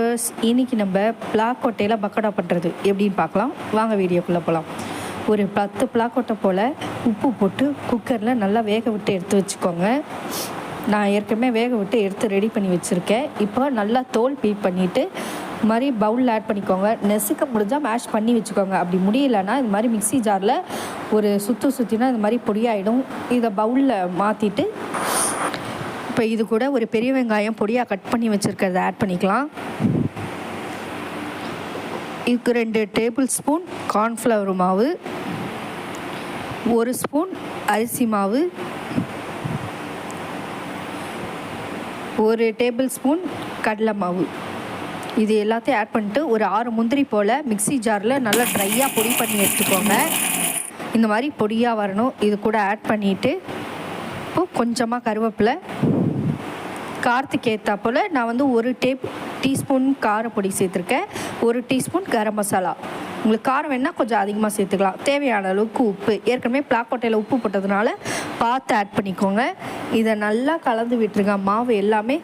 Viewers, இன்றைக்கி நம்ம பிளாக்கொட்டையில் பக்கோடா பண்ணுறது எப்படின்னு பார்க்கலாம். வாங்க வீடியோக்குள்ளே போகலாம். ஒரு 10 பிளாக்கொட்டை போல் உப்பு போட்டு குக்கரில் நல்லா வேக விட்டு எடுத்து வச்சுக்கோங்க. நான் ஏற்கனவே வேக விட்டு எடுத்து ரெடி பண்ணி வச்சுருக்கேன். இப்போ நல்லா தோல் பீட் பண்ணிவிட்டு இது மாதிரி பவுலில் ஆட் பண்ணிக்கோங்க. நெசுக்க முடிஞ்சால் மேஷ் பண்ணி வச்சுக்கோங்க. அப்படி முடியலைன்னா இது மாதிரி மிக்ஸி ஜாரில் ஒரு சுற்றினா இது மாதிரி பொடியாகிடும். இதை பவுலில் மாற்றிட்டு இப்போ இது கூட ஒரு பெரிய வெங்காயம் பொடியாக கட் பண்ணி வச்சுருக்கிறத ஆட் பண்ணிக்கலாம். இதுக்கு 2 டேபிள் ஸ்பூன் கார்ன்ஃப்ளவர் மாவு, 1 ஸ்பூன் அரிசி மாவு, 1 டேபிள் ஸ்பூன் கடலை மாவு, இது எல்லாத்தையும் ஆட் பண்ணிட்டு ஒரு 6 முந்திரி போல் மிக்ஸி ஜாரில் நல்லா ட்ரையாக பொடி பண்ணி எடுத்துக்கோங்க. இந்த மாதிரி பொடியாக வரணும். இது கூட ஆட் பண்ணிவிட்டு இப்போது கொஞ்சமாக கருவேப்பிலை, காரத்துக்கு ஏற்றா போல் நான் வந்து 1 டீஸ்பூன் காரப்பொடி சேர்த்துருக்கேன், 1 டீஸ்பூன் கரம் மசாலா. உங்களுக்கு காரம் வேணால் கொஞ்சம் அதிகமாக சேர்த்துக்கலாம். தேவையான அளவுக்கு உப்பு, ஏற்கனவே பிளாக்கொட்டையில் உப்பு போட்டதுனால பார்த்து ஆட் பண்ணிக்கோங்க. இதை நல்லா கலந்து விட்டுருங்க. மாவு எல்லாமே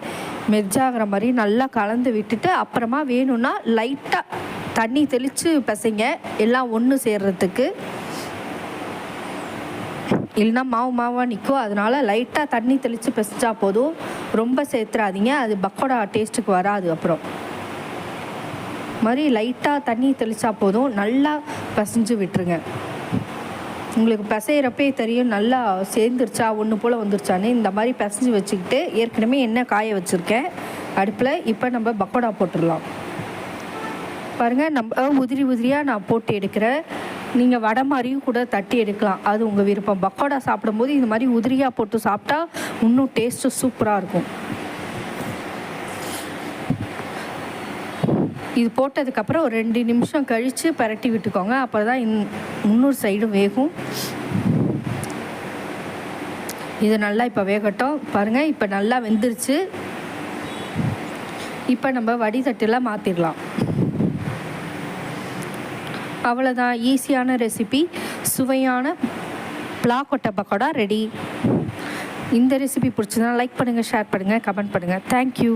மெர்ஜாகிற மாதிரி நல்லா கலந்து விட்டுட்டு அப்புறமா வேணும்னா லைட்டாக தண்ணி தெளித்து பிசைங்க, எல்லாம் ஒன்று சேர்கிறதுக்கு. இல்லைனா மாவாக நிற்கும். அதனால் லைட்டாக தண்ணி தெளித்து பிசைஞ்சா போதும், ரொம்ப சேர்த்துறாதீங்க, அது பக்கோடா டேஸ்ட்டுக்கு வராது. அப்புறம் மாதிரி லைட்டாக தண்ணி தெளித்தா போதும், நல்லா பிசைஞ்சு விட்டுருங்க. உங்களுக்கு பிசைகிறப்பே தெரியும் நல்லா சேர்ந்துருச்சா ஒன்று போல் வந்துருச்சான்னு. இந்த மாதிரி பிசைஞ்சு வச்சுக்கிட்டு ஏற்கனவே எண்ணெய் காய வச்சுருக்கேன் அடுப்பில். இப்போ நம்ம பக்கோடா போட்டுடலாம். பாருங்கள், நம்ம உதிரியாக நான் போட்டு எடுக்கிறேன். நீங்கள் வடை மாதிரியும் கூட தட்டி எடுக்கலாம், அது உங்கள் விருப்பம். பக்கோடா சாப்பிடும்போது இந்த மாதிரி உதிரியாக போட்டு சாப்பிட்டா இன்னும் டேஸ்ட்டு சூப்பராக இருக்கும். இது போட்டதுக்கப்புறம் ஒரு 2 நிமிஷம் கழித்து பரட்டி விட்டுக்கோங்க. அப்போ தான் இன்னொரு சைடும் வேகும். இது நல்லா இப்போ வேகட்டும். பாருங்கள், இப்போ நல்லா வெந்துருச்சு. இப்போ நம்ம வடிதட்டில் மாற்றிடலாம். அவ்வளோதான், ஈஸியான ரெசிபி, சுவையான பிளாக்கொட்டை பக்கோடா ரெடி. இந்த ரெசிபி பிடிச்சதுனா லைக் பண்ணுங்கள், ஷேர் பண்ணுங்கள், கமெண்ட் பண்ணுங்கள். தேங்க்யூ.